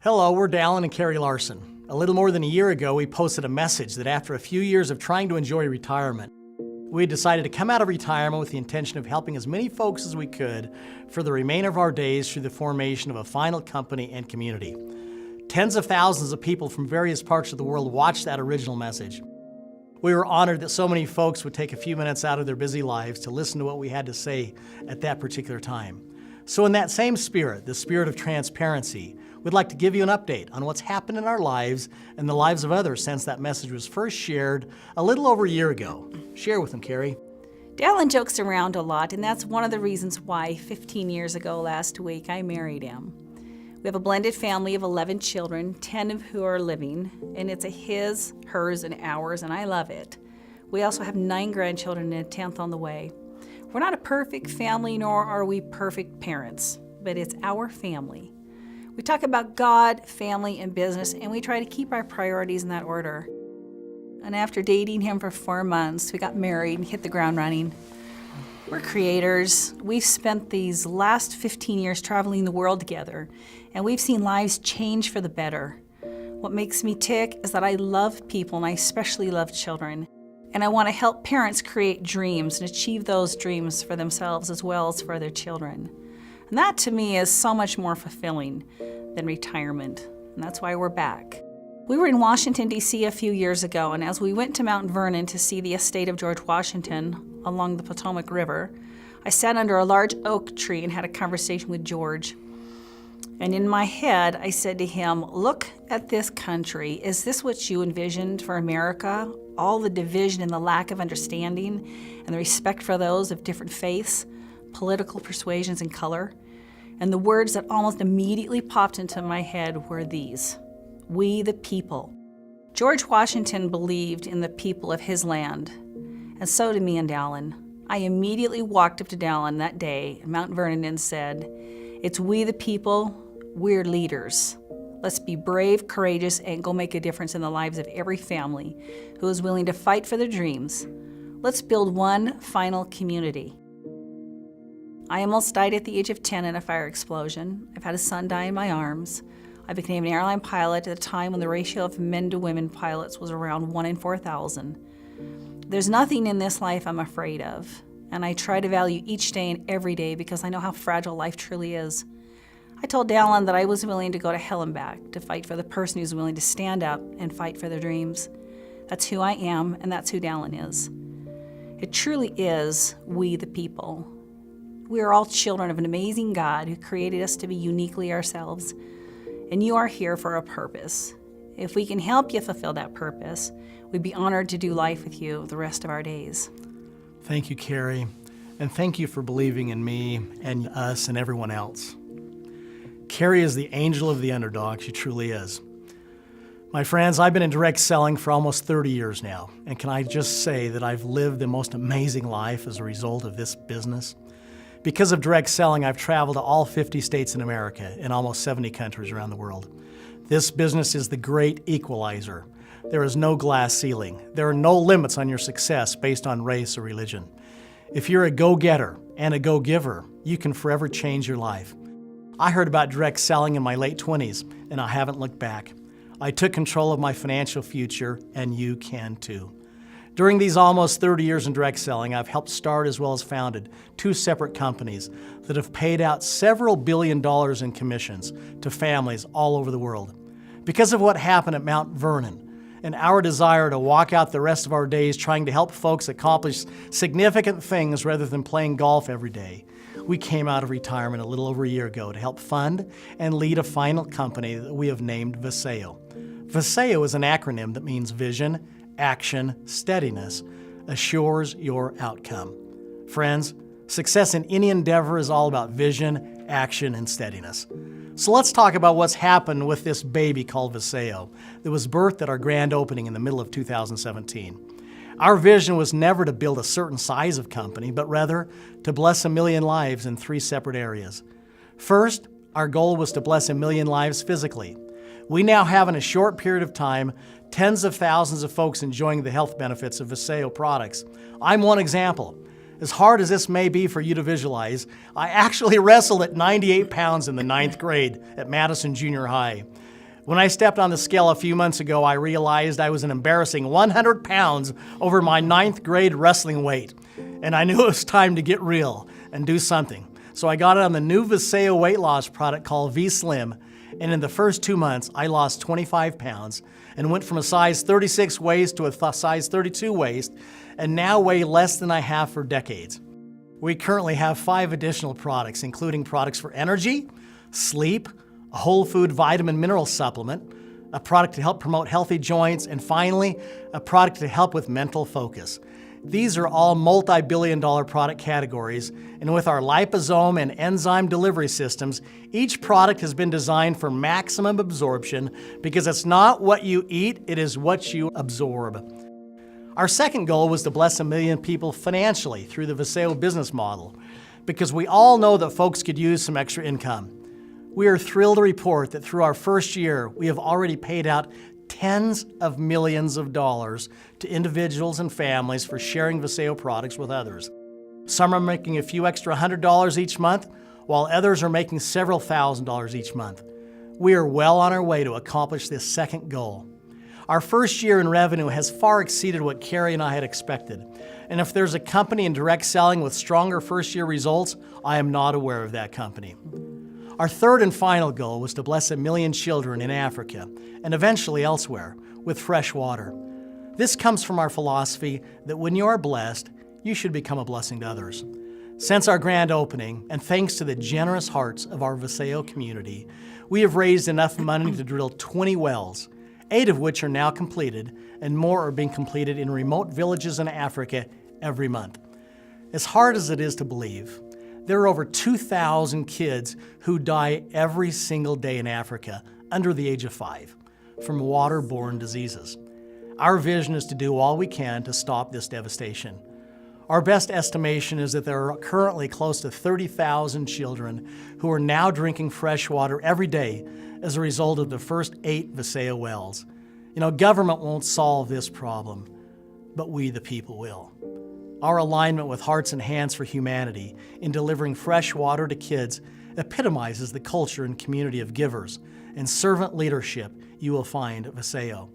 Hello, we're Dallin Karree Larsen. A little more than a year ago, we posted a message that after a few years of trying to enjoy retirement, we decided to come out of retirement with the intention of helping as many folks as we could for the remainder of our days through the formation of a final company and community. Tens of thousands of people from various parts of the world watched that original message. We were honored that so many folks would take a few minutes out of their busy lives to listen to what we had to say at that particular time. So in that same spirit, the spirit of transparency, we'd like to give you an update on what's happened in our lives and the lives of others since that message was first shared a little over a year ago. Share with them, Karree. Dallin jokes around a lot, and that's one of the reasons why 15 years ago last week I married him. We have a blended family of 11 children, 10 of who are living, and it's a his, hers, and ours, and I love it. We also have 9 grandchildren and a 10th on the way. We're not a perfect family, nor are we perfect parents, but it's our family. We talk about God, family, and business, and we try to keep our priorities in that order. And after dating him for 4 months, we got married and hit the ground running. We're creators. We've spent these last 15 years traveling the world together, and we've seen lives change for the better. What makes me tick is that I love people, and I especially love children. And I want to help parents create dreams and achieve those dreams for themselves as well as for their children. And that to me is so much more fulfilling than retirement, and that's why we're back. We were in Washington, D.C. a few years ago, and as we went to Mount Vernon to see the estate of George Washington along the Potomac River, I sat under a large oak tree and had a conversation with George. And in my head, I said to him, "Look at this country. Is this what you envisioned for America? All the division and the lack of understanding and the respect for those of different faiths, political persuasions, and color?" And the words that almost immediately popped into my head were these: we the people. George Washington believed in the people of his land, and so did me and Dallin. I immediately walked up to Dallin that day in Mount Vernon and said, "It's we the people, we're leaders. Let's be brave, courageous, and go make a difference in the lives of every family who is willing to fight for their dreams. Let's build one final community." I almost died at the age of 10 in a fire explosion. I've had a son die in my arms. I became an airline pilot at a time when the ratio of men to women pilots was around 1 in 4,000. There's nothing in this life I'm afraid of, and I try to value each day and every day because I know how fragile life truly is. I told Dallin that I was willing to go to hell and back to fight for the person who's willing to stand up and fight for their dreams. That's who I am, and that's who Dallin is. It truly is we the people. We are all children of an amazing God who created us to be uniquely ourselves, and you are here for a purpose. If we can help you fulfill that purpose, we'd be honored to do life with you the rest of our days. Thank you, Karree, and thank you for believing in me and us and everyone else. Karree is the angel of the underdog. She truly is. My friends, I've been in direct selling for almost 30 years now, and can I just say that I've lived the most amazing life as a result of this business? Because of direct selling, I've traveled to all 50 states in America and almost 70 countries around the world. This business is the great equalizer. There is no glass ceiling. There are no limits on your success based on race or religion. If you're a go-getter and a go-giver, you can forever change your life. I heard about direct selling in my late 20s, and I haven't looked back. I took control of my financial future, and you can too. During these almost 30 years in direct selling, I've helped start as well as founded 2 separate companies that have paid out several $billion in commissions to families all over the world. Because of what happened at Mount Vernon and our desire to walk out the rest of our days trying to help folks accomplish significant things rather than playing golf every day, we came out of retirement a little over a year ago to help fund and lead a final company that we have named Vasayo. Vasayo is an acronym that means vision, action, steadiness, assures your outcome. Friends, success in any endeavor is all about vision, action, and steadiness. So let's talk about what's happened with this baby called Vasayo that was birthed at our grand opening in the middle of 2017. Our vision was never to build a certain size of company, but rather to bless 1 million lives in 3 separate areas. First, our goal was to bless 1 million lives physically. We now have, in a short period of time, tens of thousands of folks enjoying the health benefits of Vasayo products. I'm one example. As hard as this may be for you to visualize, I actually wrestled at 98 pounds in the 9th grade at Madison Junior High. When I stepped on the scale a few months ago, I realized I was an embarrassing 100 pounds over my 9th grade wrestling weight. And I knew it was time to get real and do something. So I got on the new Vasayo weight loss product called V-Slim. And in the first 2 months, I lost 25 pounds and went from a size 36 waist to a size 32 waist, and now weigh less than I have for decades. We currently have 5 additional products, including products for energy, sleep, a whole food vitamin mineral supplement, a product to help promote healthy joints, and finally, a product to help with mental focus. These are all multi-billion-dollar product categories, and with our liposome and enzyme delivery systems, each product has been designed for maximum absorption because it's not what you eat, it is what you absorb. Our second goal was to bless 1 million people financially through the Vasayo business model, because we all know that folks could use some extra income. We are thrilled to report that through our first year, we have already paid out tens of millions of dollars to individuals and families for sharing Vasayo products with others. Some are making a few extra $100 each month, while others are making several $1,000s each month. We are well on our way to accomplish this second goal. Our first year in revenue has far exceeded what Karree and I had expected. And if there's a company in direct selling with stronger first-year results, I am not aware of that company. Our third and final goal was to bless 1 million children in Africa and eventually elsewhere with fresh water. This comes from our philosophy that when you are blessed, you should become a blessing to others. Since our grand opening, and thanks to the generous hearts of our Vasayo community, we have raised enough money to drill 20 wells, 8 of which are now completed, and more are being completed in remote villages in Africa every month. As hard as it is to believe, there are over 2,000 kids who die every single day in Africa under the age of 5 from waterborne diseases. Our vision is to do all we can to stop this devastation. Our best estimation is that there are currently close to 30,000 children who are now drinking fresh water every day as a result of the first 8 Vasayo wells. Government won't solve this problem, but we the people will. Our alignment with Hearts and Hands for Humanity in delivering fresh water to kids epitomizes the culture and community of givers and servant leadership you will find at Vasayo.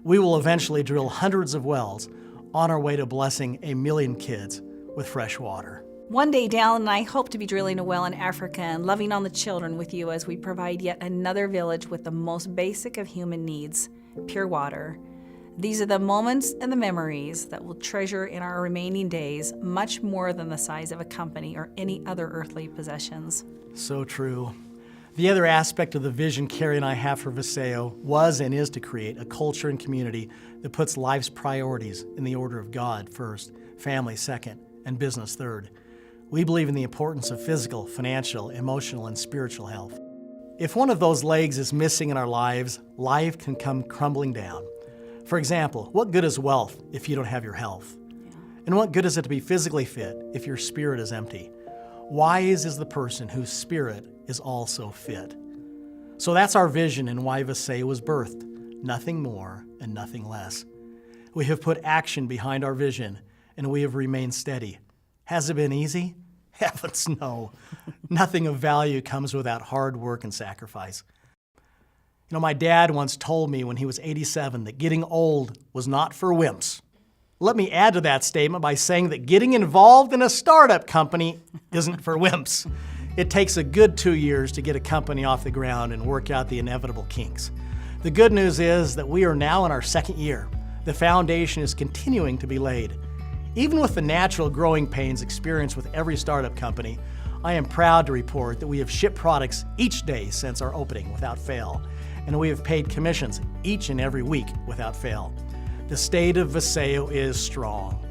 We will eventually drill hundreds of wells on our way to blessing 1 million kids with fresh water. One day, Dallin and I hope to be drilling a well in Africa and loving on the children with you as we provide yet another village with the most basic of human needs, pure water. These are the moments and the memories that we'll treasure in our remaining days, much more than the size of a company or any other earthly possessions. So true. The other aspect of the vision Karree and I have for Vasayo was and is to create a culture and community that puts life's priorities in the order of God first, family second, and business third. We believe in the importance of physical, financial, emotional, and spiritual health. If one of those legs is missing in our lives, life can come crumbling down. For example, what good is wealth if you don't have your health? And what good is it to be physically fit if your spirit is empty? Wise is the person whose spirit is also fit. So that's our vision and why Vasayo was birthed. Nothing more and nothing less. We have put action behind our vision and we have remained steady. Has it been easy? Heavens no. Nothing of value comes without hard work and sacrifice. My dad once told me when he was 87 that getting old was not for wimps. Let me add to that statement by saying that getting involved in a startup company isn't for wimps. It takes a good 2 years to get a company off the ground and work out the inevitable kinks. The good news is that we are now in our second year. The foundation is continuing to be laid. Even with the natural growing pains experienced with every startup company, I am proud to report that we have shipped products each day since our opening without fail, and we have paid commissions each and every week without fail. The state of Vasayo is strong.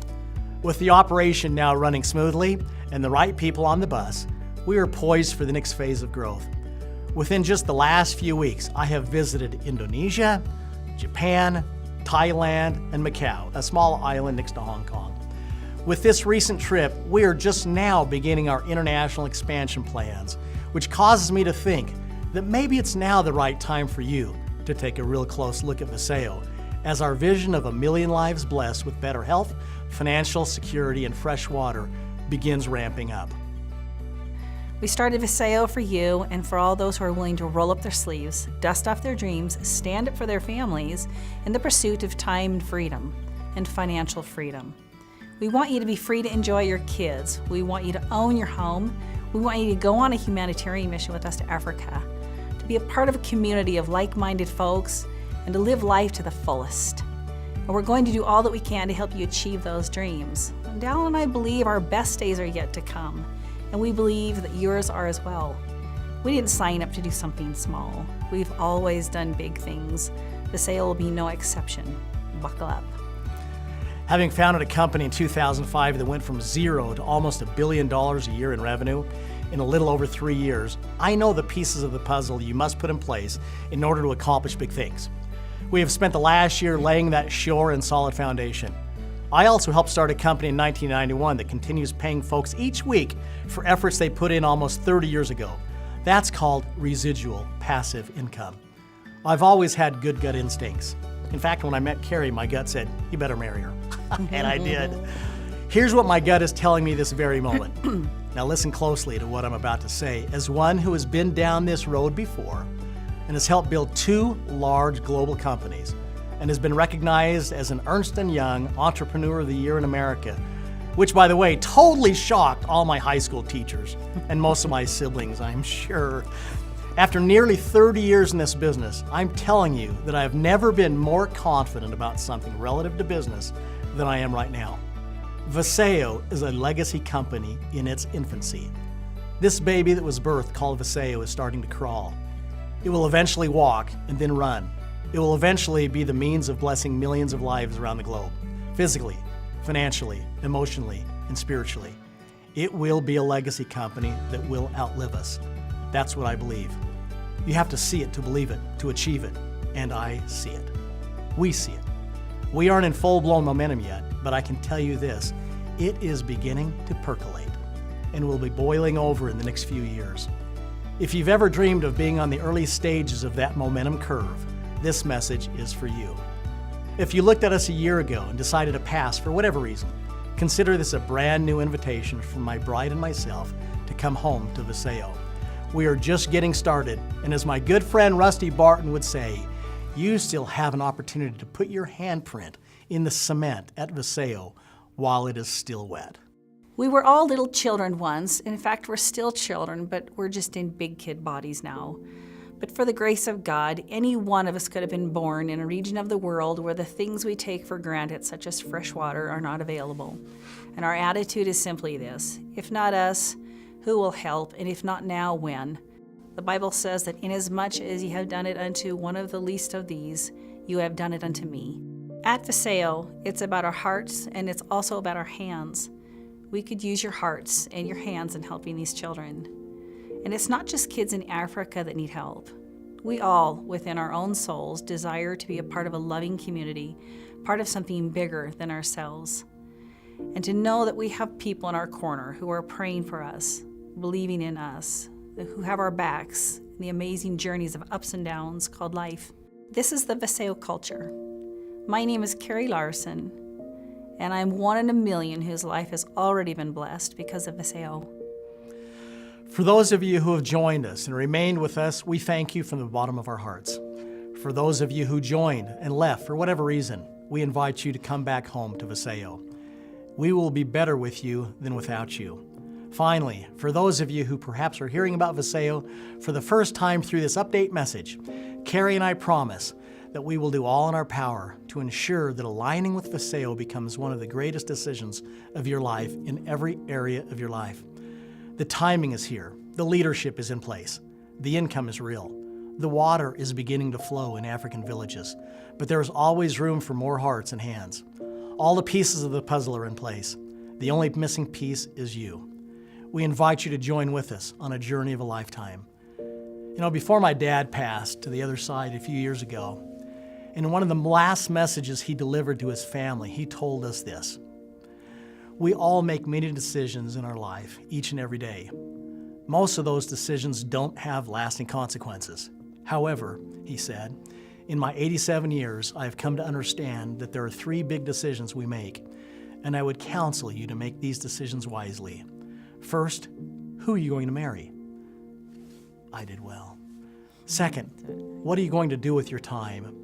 With the operation now running smoothly and the right people on the bus, we are poised for the next phase of growth. Within just the last few weeks, I have visited Indonesia, Japan, Thailand, and Macau, a small island next to Hong Kong. With this recent trip, we are just now beginning our international expansion plans, which causes me to think that maybe it's now the right time for you to take a real close look at Vasayo, as our vision of 1 million lives blessed with better health, financial security, and fresh water begins ramping up. We started Vasayo for you and for all those who are willing to roll up their sleeves, dust off their dreams, stand up for their families in the pursuit of time and freedom and financial freedom. We want you to be free to enjoy your kids. We want you to own your home. We want you to go on a humanitarian mission with us to Africa, to be a part of a community of like-minded folks, and to live life to the fullest. And we're going to do all that we can to help you achieve those dreams. And Dallin and I believe our best days are yet to come, and we believe that yours are as well. We didn't sign up to do something small. We've always done big things. Vasayo will be no exception. Buckle up. Having founded a company in 2005 that went from zero to almost $1 billion a year in revenue in a little over 3 years, I know the pieces of the puzzle you must put in place in order to accomplish big things. We have spent the last year laying that sure and solid foundation. I also helped start a company in 1991 that continues paying folks each week for efforts they put in almost 30 years ago. That's called residual passive income. I've always had good gut instincts. In fact, when I met Karree, my gut said, "You better marry her." And I did. Here's what my gut is telling me this very moment. Now listen closely to what I'm about to say. As one who has been down this road before and has helped build 2 large global companies and has been recognized as an Ernst & Young Entrepreneur of the Year in America, which, by the way, totally shocked all my high school teachers and most of my siblings, I'm sure. After nearly 30 years in this business, I'm telling you that I have never been more confident about something relative to business than I am right now. Vasayo is a legacy company in its infancy. This baby that was birthed called Vasayo is starting to crawl. It will eventually walk and then run. It will eventually be the means of blessing millions of lives around the globe, physically, financially, emotionally, and spiritually. It will be a legacy company that will outlive us. That's what I believe. You have to see it to believe it, to achieve it, and I see it. We see it. We aren't in full-blown momentum yet, but I can tell you this, it is beginning to percolate and will be boiling over in the next few years. If you've ever dreamed of being on the early stages of that momentum curve, this message is for you. If you looked at us a year ago and decided to pass for whatever reason, consider this a brand new invitation from my bride and myself to come home to Vasayo. We are just getting started, and as my good friend Rusty Barton would say, you still have an opportunity to put your handprint in the cement at Vasayo while it is still wet. We were all little children once. In fact, we're still children, but we're just in big kid bodies now. But for the grace of God, any one of us could have been born in a region of the world where the things we take for granted, such as fresh water, are not available. And our attitude is simply this: if not us, who will help? And if not now, when? The Bible says that inasmuch as ye have done it unto one of the least of these, you have done it unto me. At Vasayo, it's about our hearts and it's also about our hands. We could use your hearts and your hands in helping these children. And it's not just kids in Africa that need help. We all, within our own souls, desire to be a part of a loving community, part of something bigger than ourselves. And to know that we have people in our corner who are praying for us, believing in us, who have our backs in the amazing journeys of ups and downs called life. This is the Vasayo culture. My name is Karree Larsen, and I'm one in a million whose life has already been blessed because of Vasayo. For those of you who have joined us and remained with us, we thank you from the bottom of our hearts. For those of you who joined and left for whatever reason, we invite you to come back home to Vasayo. We will be better with you than without you. Finally, for those of you who perhaps are hearing about Vasayo for the first time through this update message, Karree and I promise that we will do all in our power to ensure that aligning with Vasayo becomes one of the greatest decisions of your life in every area of your life. The timing is here. The leadership is in place. The income is real. The water is beginning to flow in African villages, but there is always room for more hearts and hands. All the pieces of the puzzle are in place. The only missing piece is you. We invite you to join with us on a journey of a lifetime. You know, before my dad passed to the other side a few years ago, in one of the last messages he delivered to his family, he told us this: we all make many decisions in our life each and every day. Most of those decisions don't have lasting consequences. However, he said, in my 87 years, I have come to understand that there are 3 big decisions we make, and I would counsel you to make these decisions wisely. First, who are you going to marry? I did well. Second, what are you going to do with your time?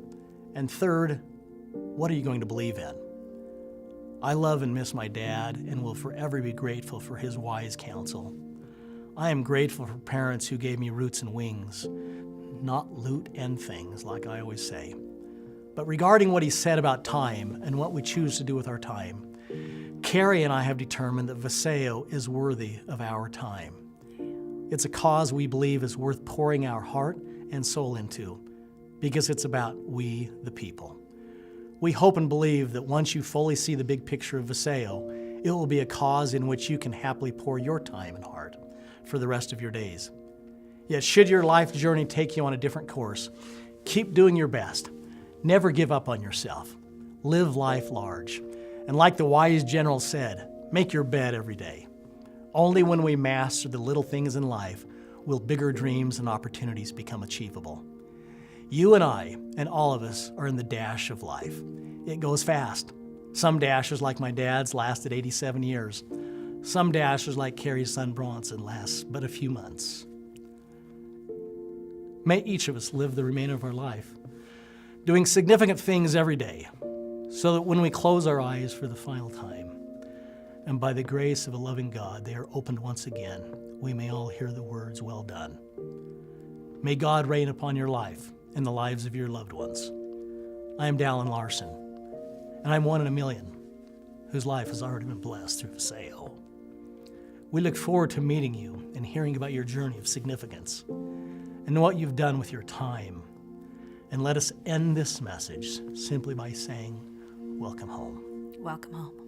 And third, what are you going to believe in? I love and miss my dad and will forever be grateful for his wise counsel. I am grateful for parents who gave me roots and wings, not loot and things, like I always say. But regarding what he said about time and what we choose to do with our time, Karree and I have determined that Vasayo is worthy of our time. It's a cause we believe is worth pouring our heart and soul into, because it's about we, the people. We hope and believe that once you fully see the big picture of Vasayo, it will be a cause in which you can happily pour your time and heart for the rest of your days. Yet should your life journey take you on a different course, keep doing your best. Never give up on yourself. Live life large. And like the wise general said, make your bed every day. Only when we master the little things in life will bigger dreams and opportunities become achievable. You and I, and all of us, are in the dash of life. It goes fast. Some dashes, like my dad's, lasted 87 years. Some dashes, like Karree's son Bronson, last but a few months. May each of us live the remainder of our life, doing significant things every day, so that when we close our eyes for the final time, and by the grace of a loving God, they are opened once again, we may all hear the words, "Well done." May God reign upon your life and the lives of your loved ones. I am Dallin Larsen, and I'm one in a million whose life has already been blessed through Vasayo. We look forward to meeting you and hearing about your journey of significance and what you've done with your time. And let us end this message simply by saying, welcome home. Welcome home.